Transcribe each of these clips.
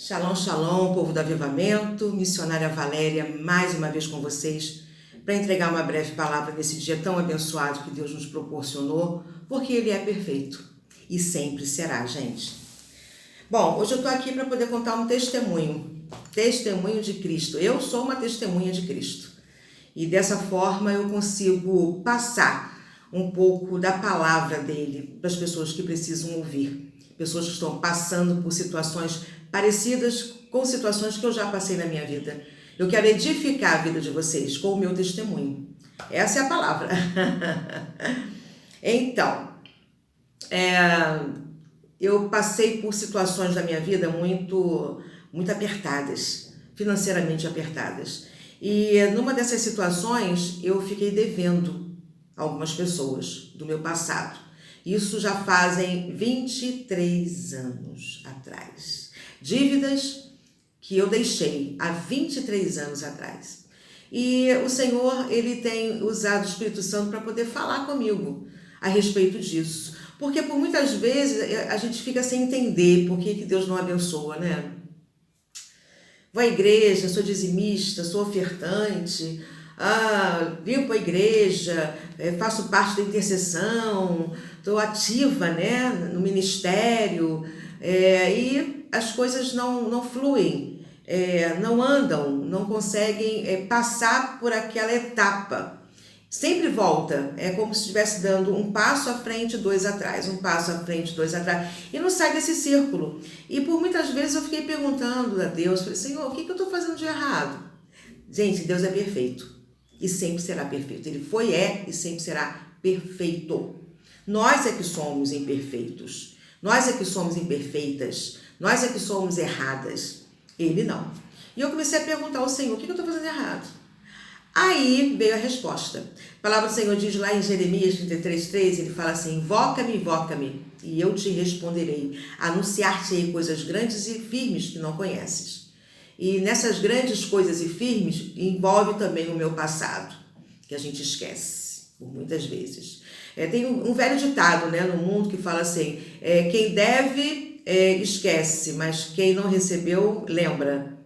Shalom, shalom, povo do Avivamento, missionária Valéria, mais uma vez com vocês, para entregar uma breve palavra nesse dia tão abençoado que Deus nos proporcionou, porque Ele é perfeito e sempre será, gente. Bom, hoje eu estou aqui para poder contar um testemunho de Cristo. Eu sou uma testemunha de Cristo e dessa forma eu consigo passar um pouco da palavra dele para as pessoas que precisam ouvir, pessoas que estão passando por situações parecidas com situações que eu já passei na minha vida. Eu quero edificar a vida de vocês com o meu testemunho. Essa é a palavra. Então, eu passei por situações da minha vida muito apertadas, financeiramente apertadas. E numa dessas situações eu fiquei devendo a algumas pessoas do meu passado. Isso já fazem 23 anos atrás. Dívidas que eu deixei há 23 anos atrás. E o Senhor, Ele tem usado o Espírito Santo para poder falar comigo a respeito disso. Porque por muitas vezes a gente fica sem entender por que Deus não abençoa, né? Vou à igreja, sou dizimista, sou ofertante, limpo a igreja, faço parte da intercessão, estou ativa, né, no ministério, e as coisas não fluem, não andam, não conseguem passar por aquela etapa. Sempre volta, é como se estivesse dando um passo à frente, dois atrás, um passo à frente, dois atrás, e não sai desse círculo. E por muitas vezes eu fiquei perguntando a Deus, falei, Senhor, o que eu estou fazendo de errado? Gente, Deus é perfeito e sempre será perfeito. Ele foi, e sempre será perfeito. Nós é que somos imperfeitos, nós é que somos imperfeitas, nós é que somos erradas. Ele não. E eu comecei a perguntar ao Senhor, o que eu estou fazendo errado? Aí veio a resposta. A palavra do Senhor diz lá em Jeremias 33:3, ele fala assim, invoca-me, e eu te responderei. Anunciar-te-ei coisas grandes e firmes que não conheces. E nessas grandes coisas e firmes envolve também o meu passado, que a gente esquece, por muitas vezes. Tem um velho ditado, né, no mundo que fala assim, quem deve esquece, mas quem não recebeu lembra.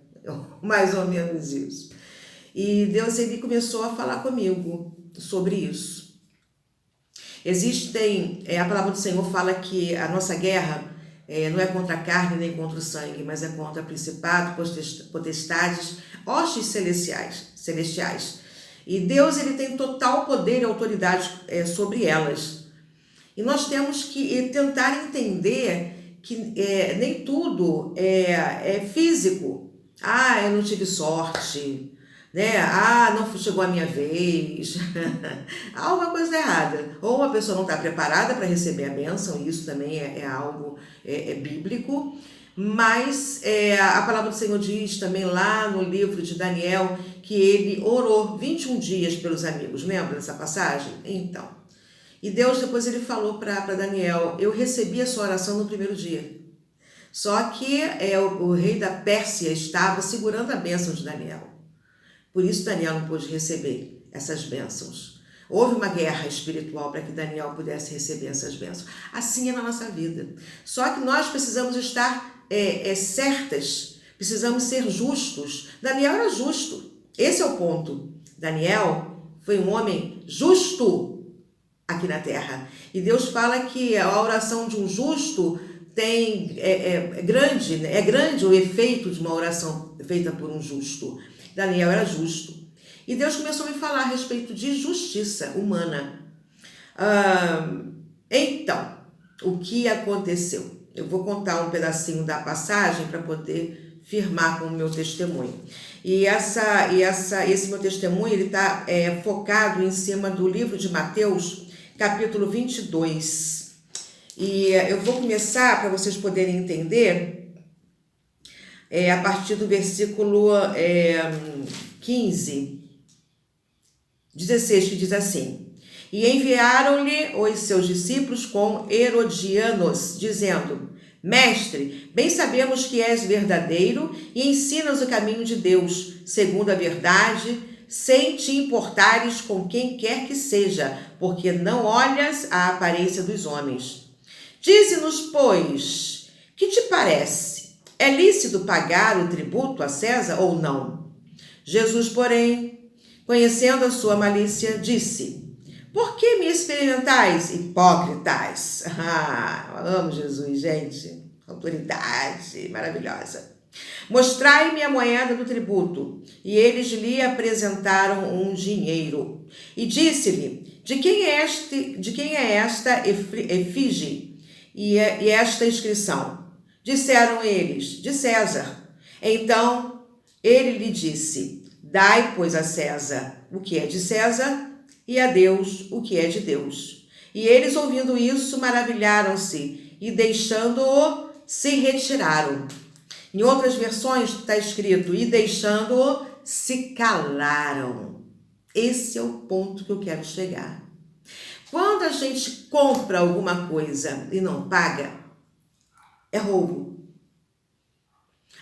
Mais ou menos isso. E Deus, ele começou a falar comigo sobre isso. A palavra do Senhor fala que a nossa guerra não é contra a carne nem contra o sangue, mas é contra principados, potestades, hostes celestiais. E Deus, ele tem total poder e autoridade sobre elas. E nós temos que tentar entender que nem tudo é físico. Eu não tive sorte, né? Não chegou a minha vez. Há alguma coisa errada. Ou a pessoa não está preparada para receber a bênção, e isso também é algo bíblico. Mas a palavra do Senhor diz também lá no livro de Daniel que ele orou 21 dias pelos amigos. Lembra dessa passagem? Então. E Deus depois ele falou para Daniel, eu recebi a sua oração no primeiro dia. Só que o rei da Pérsia estava segurando a bênção de Daniel. Por isso Daniel não pôde receber essas bênçãos. Houve uma guerra espiritual para que Daniel pudesse receber essas bênçãos. Assim é na nossa vida. Só que nós precisamos estar certas, precisamos ser justos. Daniel era justo. Esse é o ponto. Daniel foi um homem justo aqui na terra. E Deus fala que a oração de um justo é grande o efeito de uma oração feita por um justo. Daniel era justo. E Deus começou a me falar a respeito de justiça humana. Então, o que aconteceu? Eu vou contar um pedacinho da passagem para poder firmar com o meu testemunho. E esse meu testemunho está focado em cima do livro de Mateus, capítulo 22. E eu vou começar para vocês poderem entender a partir do versículo 16, que diz assim, e enviaram-lhe os seus discípulos com Herodianos, dizendo, Mestre, bem sabemos que és verdadeiro e ensinas o caminho de Deus, segundo a verdade, sem te importares com quem quer que seja, porque não olhas a aparência dos homens. Dize-nos, pois, que te parece? É lícito pagar o tributo a César ou não? Jesus, porém, conhecendo a sua malícia, disse: Por que me experimentais, hipócritas? Ah, eu amo Jesus, gente. Autoridade maravilhosa. Mostrai-me a moeda do tributo. E eles lhe apresentaram um dinheiro. E disse-lhe: De quem é esta efígie e esta inscrição? Disseram eles: De César. Então ele lhe disse: Dai, pois, a César o que é de César, e a Deus o que é de Deus. E eles, ouvindo isso, maravilharam-se, e deixando-o, se retiraram. Em outras versões está escrito: e deixando-o, se calaram. Esse é o ponto que eu quero chegar. Quando a gente compra alguma coisa e não paga, é roubo.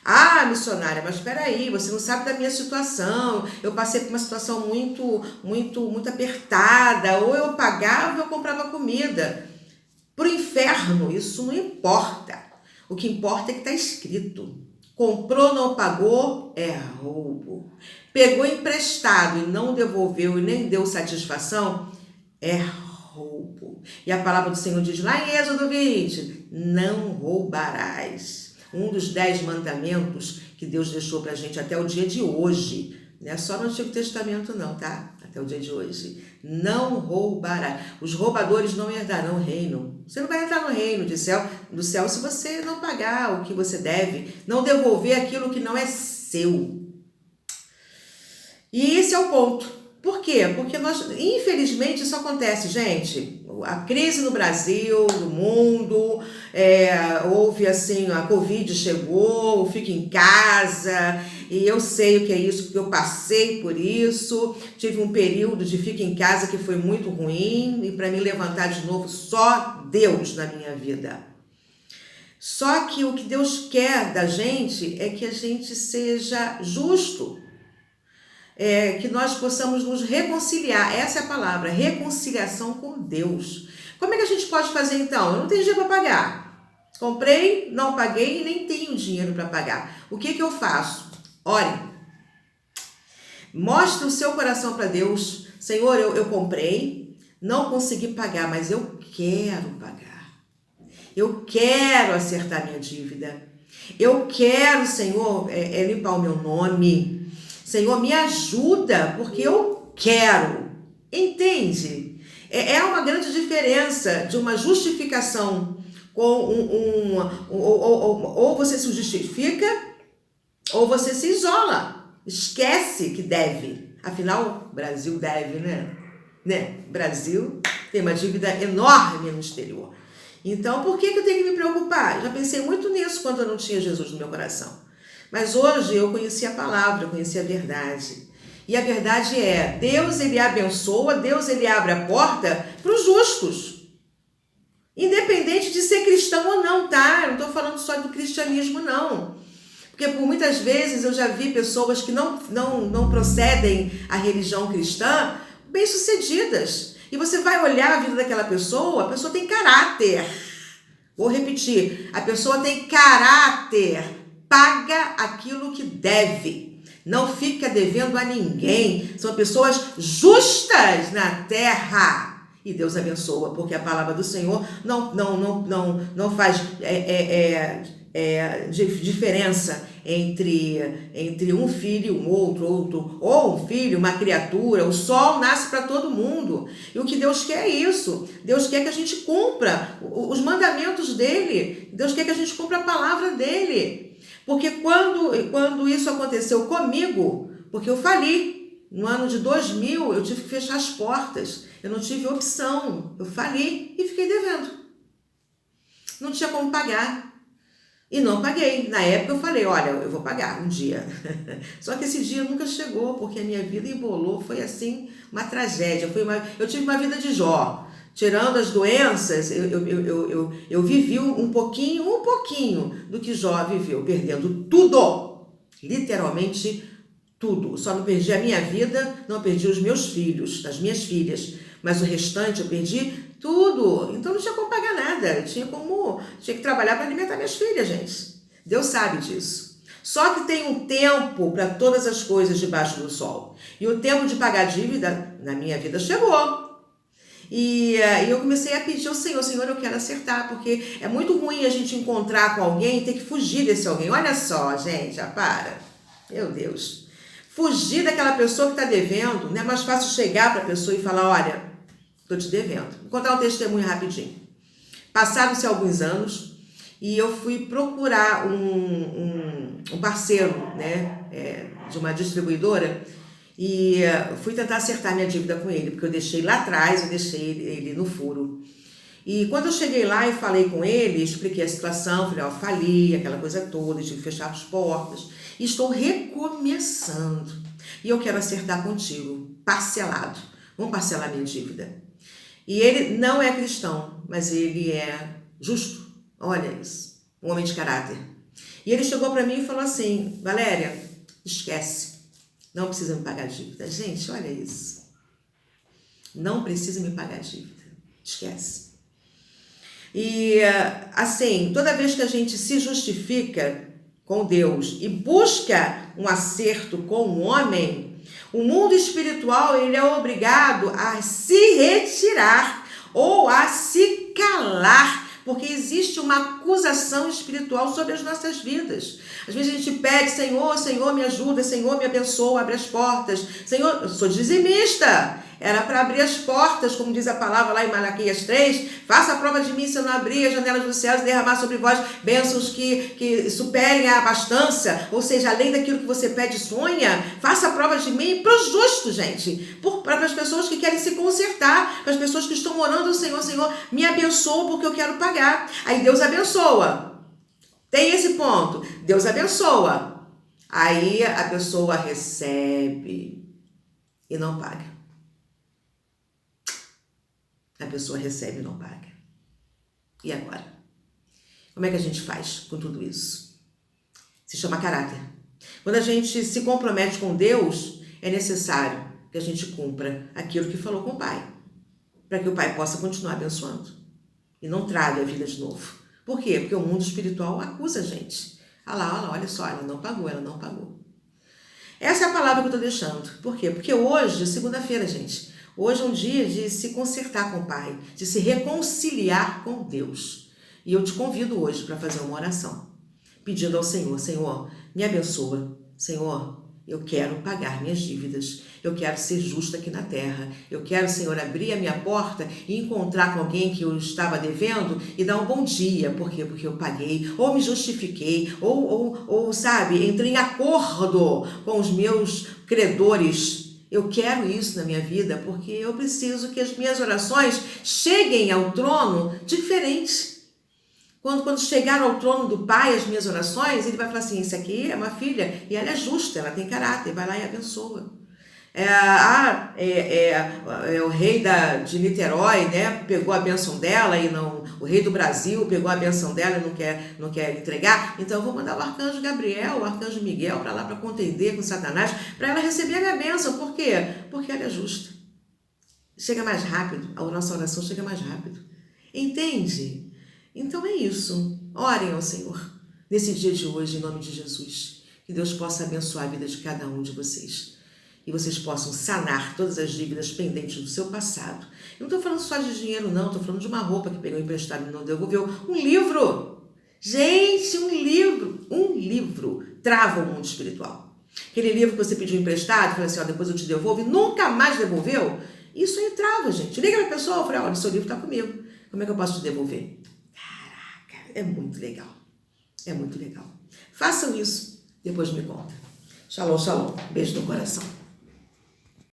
Ah, missionária, mas espera aí, você não sabe da minha situação. Eu passei por uma situação muito apertada. Ou eu pagava ou eu comprava comida. Para o inferno, isso não importa. O que importa é que está escrito. Comprou, não pagou, é roubo. Pegou emprestado e não devolveu e nem deu satisfação, é roubo. E a palavra do Senhor diz lá em Êxodo 20, não roubarás. Um dos 10 mandamentos que Deus deixou para a gente até o dia de hoje. Não é só no Antigo Testamento não, tá? Até o dia de hoje. Não roubará. Os roubadores não herdarão o reino. Você não vai entrar no reino do céu se você não pagar o que você deve, não devolver aquilo que não é seu. E esse é o ponto. Por quê? Porque infelizmente, isso acontece, gente. A crise no Brasil, no mundo, houve assim, a Covid chegou, fica em casa, e eu sei o que é isso, porque eu passei por isso. Tive um período de fica em casa que foi muito ruim, e para me levantar de novo, só Deus na minha vida. Só que o que Deus quer da gente é que a gente seja justo. Que nós possamos nos reconciliar, essa é a palavra, reconciliação com Deus. Como é que a gente pode fazer então? Eu não tenho dinheiro para pagar, comprei, não paguei e nem tenho dinheiro para pagar. O que eu faço? Ore, mostre o seu coração para Deus. Senhor, eu comprei, não consegui pagar, mas eu quero pagar, eu quero acertar minha dívida, eu quero, Senhor, limpar o meu nome. Senhor, me ajuda, porque eu quero. Entende? É uma grande diferença de uma justificação com ou você se justifica, ou você se isola. Esquece que deve. Afinal, o Brasil deve, né? Brasil tem uma dívida enorme no exterior. Então, por que eu tenho que me preocupar? Já pensei muito nisso quando eu não tinha Jesus no meu coração. Mas hoje eu conheci a palavra, eu conheci a verdade. E a verdade é, Deus ele abençoa, Deus ele abre a porta para os justos. Independente de ser cristão ou não, tá? Eu não estou falando só do cristianismo, não. Porque por muitas vezes eu já vi pessoas que não procedem à religião cristã bem-sucedidas. E você vai olhar a vida daquela pessoa, a pessoa tem caráter. Vou repetir, a pessoa tem caráter. Paga aquilo que deve, não fica devendo a ninguém, são pessoas justas na terra, e Deus abençoa, porque a palavra do Senhor não faz diferença entre um filho e um outro, ou um filho, uma criatura. O sol nasce para todo mundo, e o que Deus quer é isso. Deus quer que a gente cumpra os mandamentos dele, Deus quer que a gente cumpra a palavra dele. Porque quando isso aconteceu comigo, porque eu fali, no ano de 2000 eu tive que fechar as portas, eu não tive opção, eu fali e fiquei devendo. Não tinha como pagar. E não paguei. Na época eu falei, olha, eu vou pagar um dia. Só que esse dia nunca chegou, porque a minha vida embolou, foi assim, uma tragédia. Eu tive uma vida de Jó. Tirando as doenças, eu vivi um pouquinho do que Jó viveu, perdendo tudo, literalmente tudo. Só não perdi a minha vida, não perdi os meus filhos, as minhas filhas, mas o restante eu perdi tudo. Então não tinha como pagar nada, tinha que trabalhar para alimentar minhas filhas, gente. Deus sabe disso. Só que tem um tempo para todas as coisas debaixo do sol. E o tempo de pagar dívida na minha vida chegou. E eu comecei a pedir ao Senhor, Senhor, eu quero acertar, porque é muito ruim a gente encontrar com alguém e ter que fugir desse alguém. Olha só, gente, já para. Meu Deus. Fugir daquela pessoa que está devendo, não é mais fácil chegar para a pessoa e falar, olha, estou te devendo. Vou contar um testemunho rapidinho. Passaram-se alguns anos e eu fui procurar um parceiro, né, de uma distribuidora, e fui tentar acertar minha dívida com ele, porque eu deixei lá atrás, eu deixei ele no furo. E quando eu cheguei lá e falei com ele, expliquei a situação, falei, ó, fali, aquela coisa toda, tive que fechar as portas, e estou recomeçando. E eu quero acertar contigo, parcelado. Vamos parcelar minha dívida. E ele não é cristão, mas ele é justo. Olha isso, um homem de caráter. E ele chegou para mim e falou assim, Valéria, esquece. Não precisa me pagar dívida. Gente, olha isso. Não precisa me pagar dívida. Esquece. E, assim, toda vez que a gente se justifica com Deus e busca um acerto com o homem, o mundo espiritual ele é obrigado a se retirar ou a se calar, porque existe uma acusação espiritual sobre as nossas vidas. Às vezes a gente pede, Senhor, Senhor, me ajuda, Senhor, me abençoa, abre as portas. Senhor, eu sou dizimista. Era para abrir as portas, como diz a palavra lá em Malaquias 3. Faça a prova de mim se eu não abrir as janelas dos céus e derramar sobre vós bênçãos que superem a abastança. Ou seja, além daquilo que você pede e sonha, faça a prova de mim para os justos, gente. Para as pessoas que querem se consertar, para as pessoas que estão orando, Senhor, Senhor, me abençoa porque eu quero pagar. Aí Deus abençoa. Tem esse ponto. Deus abençoa. Aí a pessoa recebe e não paga. A pessoa recebe e não paga. E agora? Como é que a gente faz com tudo isso? Se chama caráter. Quando a gente se compromete com Deus, é necessário que a gente cumpra aquilo que falou com o Pai, para que o Pai possa continuar abençoando e não traga a vida de novo. Por quê? Porque o mundo espiritual acusa a gente. Olha só, ela não pagou. Essa é a palavra que eu estou deixando. Por quê? Porque hoje, segunda-feira, gente, hoje é um dia de se consertar com o Pai, de se reconciliar com Deus. E eu te convido hoje para fazer uma oração, pedindo ao Senhor, Senhor, me abençoa. Senhor, eu quero pagar minhas dívidas. Eu quero ser justa aqui na terra. Eu quero, Senhor, abrir a minha porta e encontrar com alguém que eu estava devendo e dar um bom dia. Por quê? Porque eu paguei, ou me justifiquei, ou sabe, entrei em acordo com os meus credores. Eu quero isso na minha vida porque eu preciso que as minhas orações cheguem ao trono diferentes. Quando chegar ao trono do Pai as minhas orações, ele vai falar assim, isso aqui é uma filha e ela é justa, ela tem caráter, vai lá e abençoa. O rei de Niterói, né, pegou a bênção dela e não, o rei do Brasil pegou a bênção dela e não quer entregar, então eu vou mandar o arcanjo Gabriel, o arcanjo Miguel para lá para contender com Satanás, para ela receber a minha bênção. Por quê? Porque ela é justa. Chega mais rápido, a nossa oração chega mais rápido. Entende? Então é isso. Orem ao Senhor nesse dia de hoje, em nome de Jesus. Que Deus possa abençoar a vida de cada um de vocês. E vocês possam sanar todas as dívidas pendentes do seu passado. Eu não estou falando só de dinheiro, não. Estou falando de uma roupa que pegou emprestado e não devolveu. Um livro. Gente, um livro. Um livro trava o mundo espiritual. Aquele livro que você pediu emprestado, falou assim, depois eu te devolvo e nunca mais devolveu. Isso aí trava, gente. Liga para a pessoa e fala, olha, seu livro está comigo. Como é que eu posso te devolver? Caraca, é muito legal. É muito legal. Façam isso. Depois me conta. Shalom, shalom. Beijo no coração.